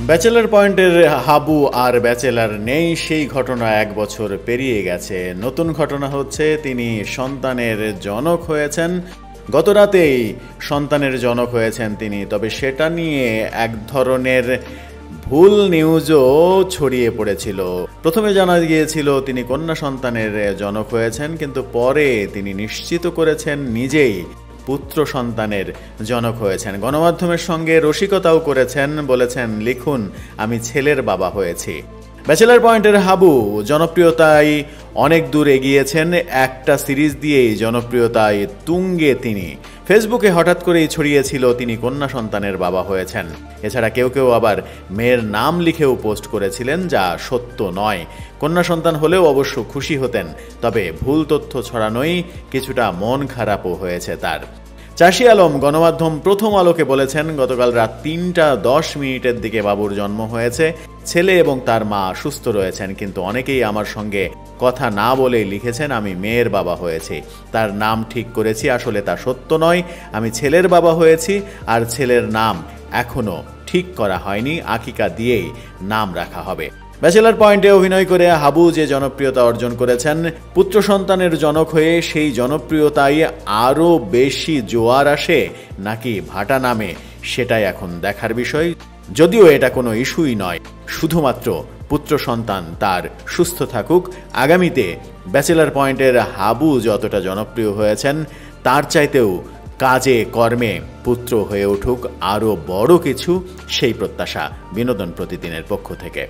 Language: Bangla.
ব্যাচেলার পয়েন্টের হাবু আর ব্যাচেলার নেই, সেই ঘটনা 1 বছর পেরিয়ে গেছে। নতুন ঘটনা হচ্ছে তিনি সন্তানের জনক হয়েছেন। গত রাতেই সন্তানের জনক হয়েছেন তিনি, তবে সেটা নিয়ে এক ধরনের ভুল নিউজও ছড়িয়ে পড়েছিল। প্রথমে জানা গিয়েছিল তিনি কন্যা সন্তানের জনক হয়েছেন, কিন্তু পরে তিনি নিশ্চিত করেছেন নিজেই পুত্র সন্তানের জনক হয়েছেন। গণমাধ্যমের সঙ্গে রসিকতাও করেছেন, বলেছেন, লিখুন আমি ছেলের বাবা হয়েছি। ব্যাচেলার পয়েন্টের হাবু জনপ্রিয়তায় অনেক দূর এগিয়েছেন। একটা সিরিজ দিয়েই জনপ্রিয়তায় তুঙ্গে তিনি। ফেসবুকে হঠাৎ করেই ছড়িয়েছিল তিনি কন্যা সন্তানের বাবা হয়েছেন। এছাড়া কেউ কেউ আবার মেয়ের নাম লিখেও পোস্ট করেছিলেন, যা সত্য নয়। কন্যা সন্তান হলেও অবশ্য খুশি হতেন, তবে ভুল তথ্য ছড়ানোই কিছুটা মন খারাপও হয়েছে তার। চাষী আলম গণমাধ্যম প্রথম আলোকে বলেছেন, গতকাল রাত 3:10 দিকে বাবুর জন্ম হয়েছে। ছেলে এবং তার মা সুস্থ রয়েছেন, কিন্তু অনেকেই আমার সঙ্গে কথা না বলেই লিখেছেন আমি মেয়ের বাবা হয়েছি, তার নাম ঠিক করেছি। আসলে তা সত্য নয়। আমি ছেলের বাবা হয়েছি, আর ছেলের নাম এখনও ঠিক করা হয়নি। আকিকা দিয়েই নাম রাখা হবে। ব্যাচেলার পয়েন্টে অভিনয় করে হাবু যে জনপ্রিয়তা অর্জন করেছেন, পুত্র সন্তানের জনক হয়ে সেই জনপ্রিয়তায় আরও বেশি জোয়ার আসে নাকি ভাটা নামে, সেটাই এখন দেখার বিষয়। যদিও এটা কোনো ইস্যুই নয়, শুধুমাত্র পুত্র সন্তান তার সুস্থ থাকুক। আগামীতে ব্যাচেলার পয়েন্টের হাবু যতটা জনপ্রিয় হয়েছেন, তার চাইতেও কাজে কর্মে পুত্র হয়ে উঠুক আরও বড় কিছু, সেই প্রত্যাশা বিনোদন প্রতিদিনের পক্ষ থেকে।